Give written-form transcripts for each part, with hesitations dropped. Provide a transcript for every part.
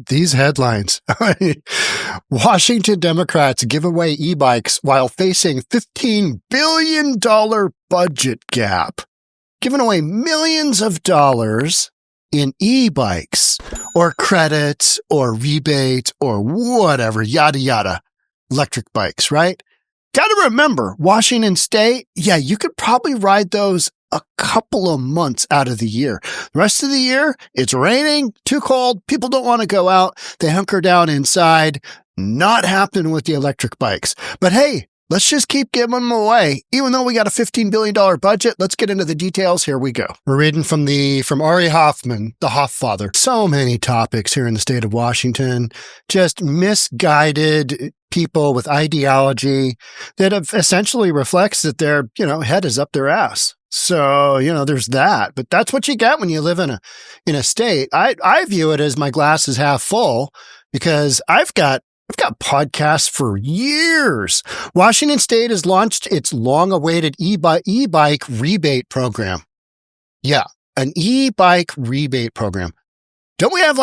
These headlines. Washington Democrats give away e-bikes while facing $15 billion budget gap. Giving away millions of dollars in e-bikes or credits or rebates or whatever, yada, yada. Electric bikes, right? Got to remember, Washington State, yeah, you could probably ride those a couple of months out of the year. The rest of the year, it's raining, too cold, people don't want to go out, they hunker down inside. Not happening with the electric bikes. But hey, let's just keep giving them away. Even though we got a $15 billion budget, let's get into the details. Here we go. We're reading from Ari Hoffman, the Hofffather. So many topics here in the state of Washington. Just misguided people with ideology that essentially reflects that their, head is up their ass. So, there's that. But that's what you get when you live in a state. I view it as my glass is half full because I've got podcasts for years. Washington State has launched its long-awaited e-bike rebate program. Yeah, an e-bike rebate program. Don't we have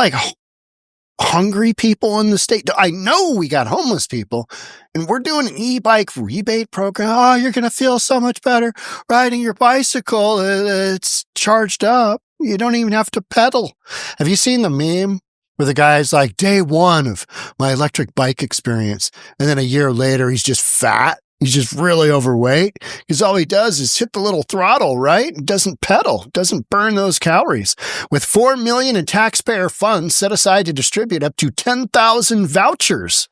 hungry people in the state? I know we got homeless people, and we're doing an e-bike rebate program. Oh, you're going to feel so much better riding your bicycle. It's charged up. You don't even have to pedal. Have you seen the meme where the guy's like, day one of my electric bike experience, and then a year later, he's just fat? He's just really overweight because all he does is hit the little throttle, right? Doesn't pedal, doesn't burn those calories. With $4 million in taxpayer funds set aside to distribute up to 10,000 vouchers.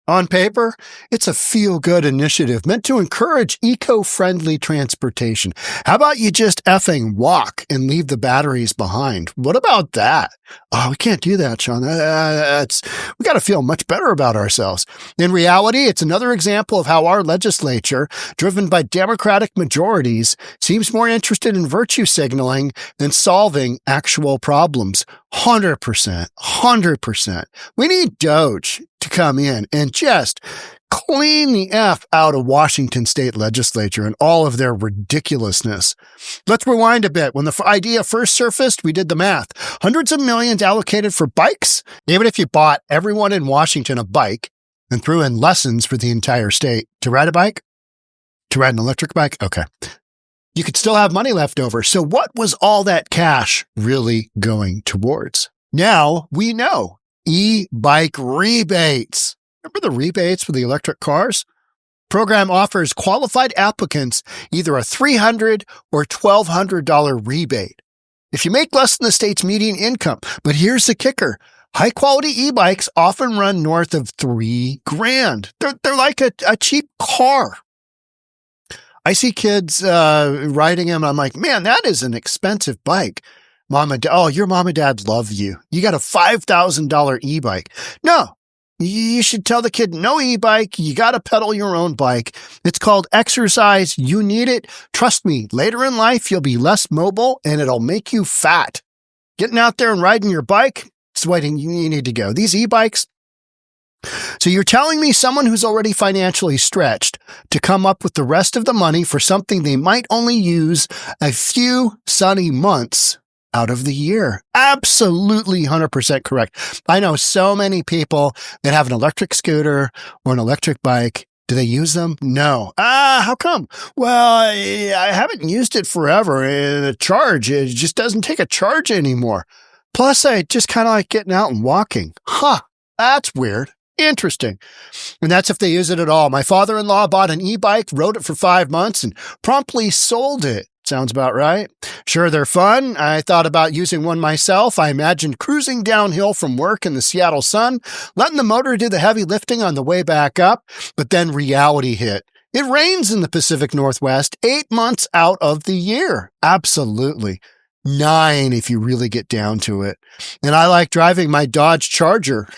On paper, it's a feel-good initiative meant to encourage eco-friendly transportation. How about you just effing walk and leave the batteries behind? What about that? Oh, we can't do that, Sean. We got to feel much better about ourselves. In reality, it's another example of how our legislature, driven by Democratic majorities, seems more interested in virtue signaling than solving actual problems. 100%. We need Doge to come in and just clean the F out of Washington State legislature and all of their ridiculousness. Let's rewind a bit. When the idea first surfaced, we did the math. Hundreds of millions allocated for bikes. Even if you bought everyone in Washington a bike and threw in lessons for the entire state to ride a bike, to ride an electric bike, okay, you could still have money left over. So what was all that cash really going towards? Now we know. E-bike rebates. Remember the rebates for the electric cars? Program offers qualified applicants either a $300 or $1,200 rebate if you make less than the state's median income. But here's the kicker. High-quality e-bikes often run north of $3,000. They're like a cheap car. I see kids riding them. I'm like, man, that is an expensive bike. Your mom and dad love you. You got a $5,000 e-bike. No, you should tell the kid, no e-bike. You got to pedal your own bike. It's called exercise. You need it. Trust me, later in life, you'll be less mobile and it'll make you fat. Getting out there and riding your bike, it's the way you need to go. These e-bikes. So you're telling me someone who's already financially stretched to come up with the rest of the money for something they might only use a few sunny months out of the year. Absolutely 100% correct. I know so many people that have an electric scooter or an electric bike. Do they use them? No. How come? Well, I haven't used it forever. It just doesn't take a charge anymore. Plus, I just kind of like getting out and walking. That's weird. Interesting. And that's if they use it at all. My father-in-law bought an e-bike, rode it for 5 months, and promptly sold it. Sounds about right. Sure, they're fun. I thought about using one myself. I imagined cruising downhill from work in the Seattle sun, letting the motor do the heavy lifting on the way back up, but then reality hit. It rains in the Pacific Northwest 8 months out of the year. Absolutely. 9 if you really get down to it. And I like driving my Dodge Charger.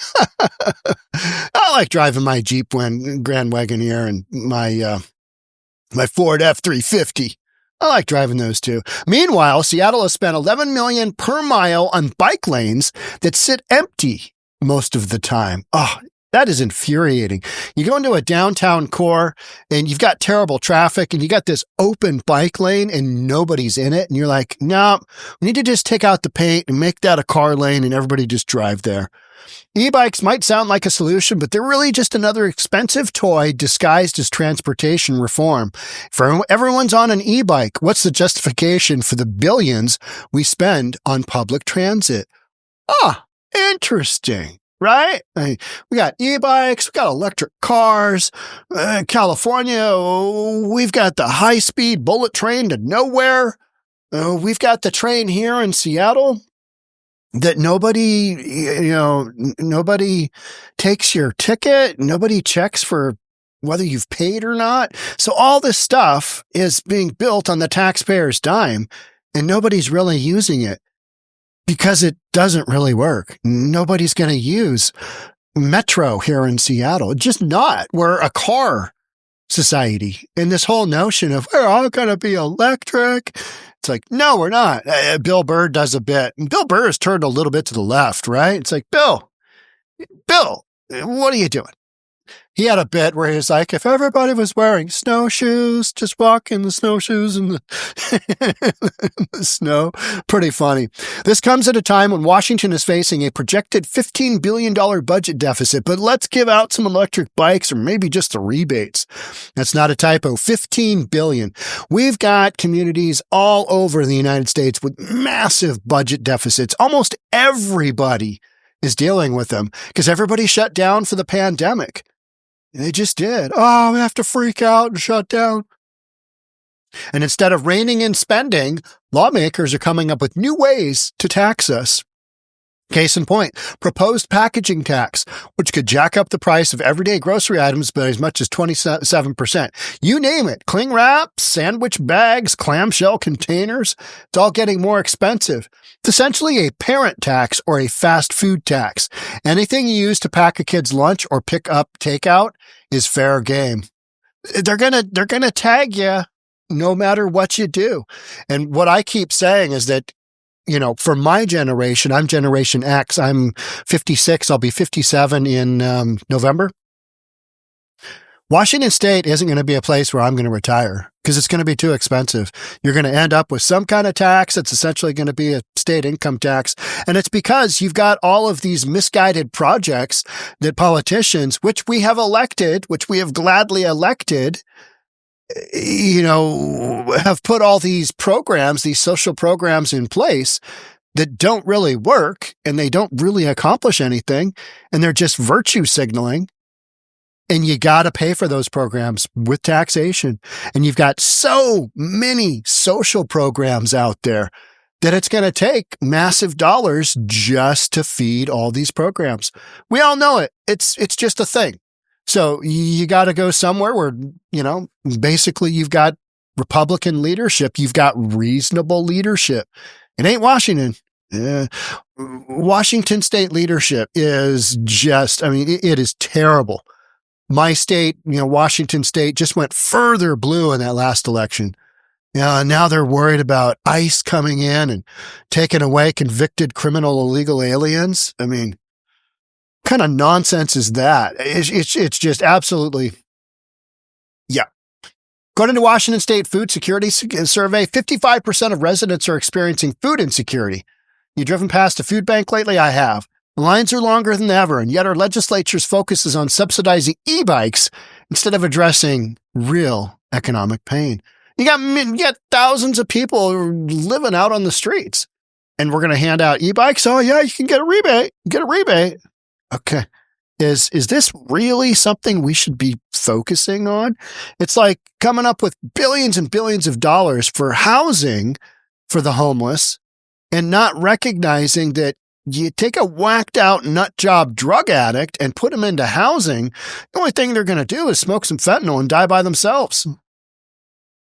I like driving my Jeep Grand Wagoneer and my Ford F-350. I like driving those too. Meanwhile, Seattle has spent $11 million per mile on bike lanes that sit empty most of the time. Oh, That is infuriating. You go into a downtown core and you've got terrible traffic and you got this open bike lane and nobody's in it. And you're like, no, we need to just take out the paint and make that a car lane and everybody just drive there. E-bikes might sound like a solution, but they're really just another expensive toy disguised as transportation reform. For everyone's on an e-bike, what's the justification for the billions we spend on public transit? Ah, interesting. Right? We got e-bikes, we got electric cars. California, we've got the high-speed bullet train to nowhere. We've got the train here in Seattle that nobody takes your ticket. Nobody checks for whether you've paid or not. So all this stuff is being built on the taxpayer's dime, and nobody's really using it. Because it doesn't really work. Nobody's going to use Metro here in Seattle. Just not. We're a car society. And this whole notion of we're all going to be electric. It's like, no, we're not. Bill Burr does a bit. And Bill Burr has turned a little bit to the left, right? It's like, Bill, what are you doing? He had a bit where he was like, if everybody was wearing snowshoes, just walk in the snowshoes in the snow. Pretty funny. This comes at a time when Washington is facing a projected $15 billion budget deficit, but let's give out some electric bikes or maybe just the rebates. That's not a typo. $15 billion. We've got communities all over the United States with massive budget deficits. Almost everybody is dealing with them because everybody shut down for the pandemic. They just did. Oh, we have to freak out and shut down. And instead of reining in spending, lawmakers are coming up with new ways to tax us. Case in point, proposed packaging tax, which could jack up the price of everyday grocery items by as much as 27%. You name it, cling wrap, sandwich bags, clamshell containers, it's all getting more expensive. It's essentially a parent tax or a fast food tax. Anything you use to pack a kid's lunch or pick up takeout is fair game. They're gonna tag you no matter what you do. And what I keep saying is that, for my generation, I'm Generation X. I'm 56. I'll be 57 in November. Washington State isn't going to be a place where I'm going to retire because it's going to be too expensive. You're going to end up with some kind of tax that's essentially going to be a state income tax. And it's because you've got all of these misguided projects that politicians, which we have elected, which we have gladly elected, have put all these programs, these social programs in place that don't really work and they don't really accomplish anything. And they're just virtue signaling. And you got to pay for those programs with taxation. And you've got so many social programs out there that it's going to take massive dollars just to feed all these programs. We all know it. It's just a thing. So you got to go somewhere where, basically you've got Republican leadership. You've got reasonable leadership. It ain't Washington. Washington state leadership is just, it is terrible. My state, Washington state just went further blue in that last election. Now they're worried about ICE coming in and taking away convicted criminal illegal aliens. What kind of nonsense is that? It's just absolutely, yeah. According to Washington State Food Security Survey, 55% of residents are experiencing food insecurity. You driven past a food bank lately? I have. The lines are longer than ever, and yet our legislature's focus is on subsidizing e-bikes instead of addressing real economic pain. You got thousands of people living out on the streets, and we're going to hand out e-bikes. Oh yeah, you can get a rebate. Get a rebate. Okay. Is this really something we should be focusing on? It's like coming up with billions and billions of dollars for housing for the homeless and not recognizing that you take a whacked out nut job drug addict and put them into housing. The only thing they're going to do is smoke some fentanyl and die by themselves.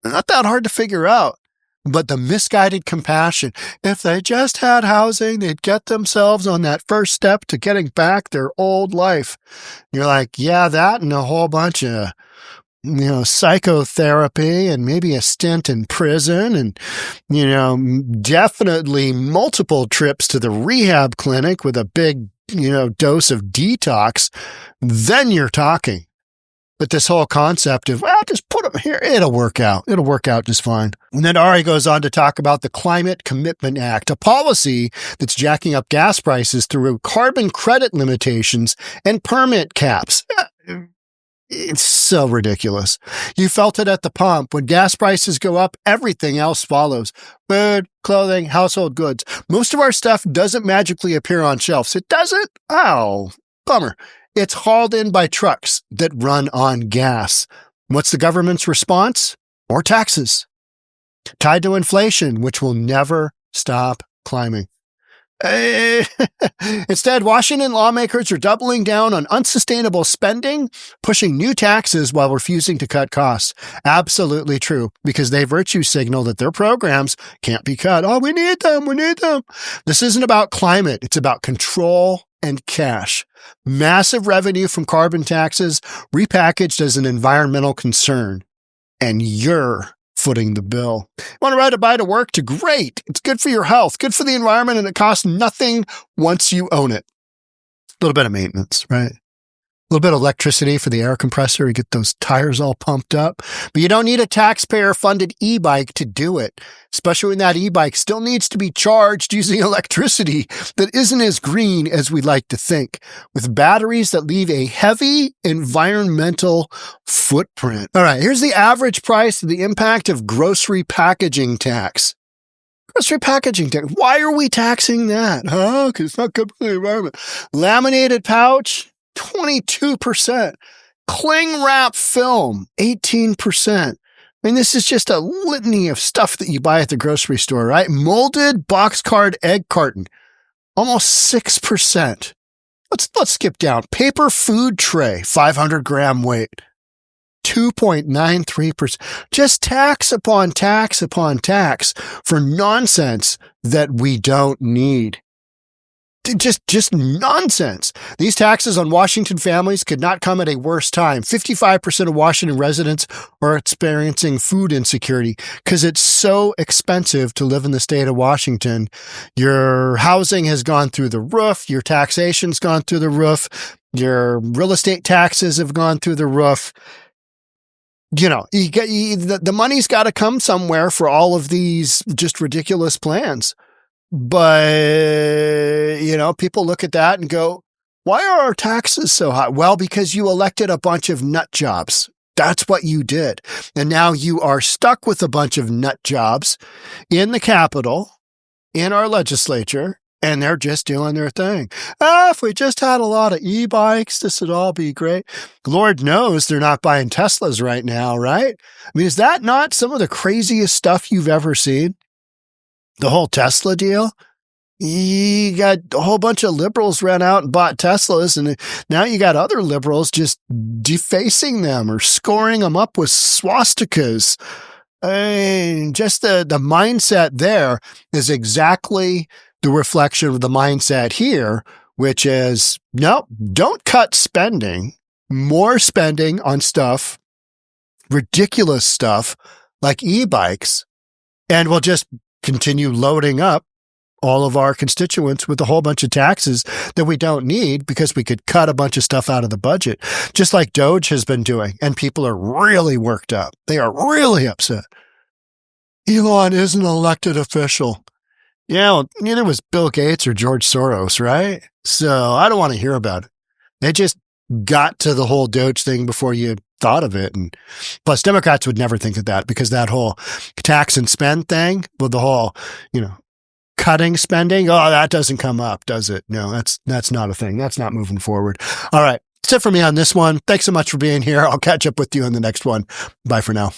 Not that hard to figure out. But the misguided compassion, if they just had housing, they'd get themselves on that first step to getting back their old life. You're like, yeah, that and a whole bunch of, psychotherapy and maybe a stint in prison and, definitely multiple trips to the rehab clinic with a big dose of detox, then you're talking. But this whole concept of, well, just put them here, it'll work out. It'll work out just fine. And then Ari goes on to talk about the Climate Commitment Act, a policy that's jacking up gas prices through carbon credit limitations and permit caps. It's so ridiculous. You felt it at the pump. When gas prices go up, everything else follows. Food, clothing, household goods. Most of our stuff doesn't magically appear on shelves. It doesn't? Oh, bummer. It's hauled in by trucks that run on gas. What's the government's response? More taxes. Tied to inflation, which will never stop climbing. Instead, Washington lawmakers are doubling down on unsustainable spending, pushing new taxes while refusing to cut costs. Absolutely true, because they virtue signal that their programs can't be cut. Oh, we need them. We need them. This isn't about climate. It's about control and cash. Massive revenue from carbon taxes repackaged as an environmental concern. And you're footing the bill. Want to ride a bike to work? Great. It's good for your health, good for the environment, and it costs nothing once you own it. A little bit of maintenance, right? A little bit of electricity for the air compressor to get those tires all pumped up. But you don't need a taxpayer-funded e-bike to do it, especially when that e-bike still needs to be charged using electricity that isn't as green as we'd like to think, with batteries that leave a heavy environmental footprint. All right, here's the average price of the impact of grocery packaging tax. Grocery packaging tax. Why are we taxing that? Because it's not good for the environment. Laminated pouch, 22%. Cling wrap film, 18%. I mean, this is just a litany of stuff that you buy at the grocery store, right? Molded boxcard egg carton, almost 6%. Let's skip down. Paper food tray, 500 gram weight, 2.93%. Just tax upon tax upon tax for nonsense that we don't need. Just nonsense. These taxes on Washington families could not come at a worse time. 55% of Washington residents are experiencing food insecurity because it's so expensive to live in the state of Washington. Your housing has gone through the roof. Your taxation's gone through the roof. Your real estate taxes have gone through the roof. The money's got to come somewhere for all of these just ridiculous plans. But, people look at that and go, why are our taxes so high? Well, because you elected a bunch of nut jobs. That's what you did. And now you are stuck with a bunch of nut jobs in the Capitol, in our legislature, and they're just doing their thing. If we just had a lot of e-bikes, this would all be great. Lord knows they're not buying Teslas right now, right? I mean, is that not some of the craziest stuff you've ever seen? The whole Tesla deal? You got a whole bunch of liberals ran out and bought Teslas, and now you got other liberals just defacing them or scoring them up with swastikas. Just the mindset there is exactly the reflection of the mindset here, which is, no, don't cut spending. More spending on stuff, ridiculous stuff like e-bikes, and we'll just continue loading up all of our constituents with a whole bunch of taxes that we don't need because we could cut a bunch of stuff out of the budget, just like Doge has been doing. And people are really worked up. They are really upset. Elon is an elected official. Yeah, it was Bill Gates or George Soros, right? So I don't want to hear about it. They just got to the whole Doge thing before you thought of it. And plus Democrats would never think of that because that whole tax and spend thing with the whole, cutting spending. Oh, that doesn't come up, does it? No, that's not a thing. That's not moving forward. All right. That's it for me on this one. Thanks so much for being here. I'll catch up with you on the next one. Bye for now.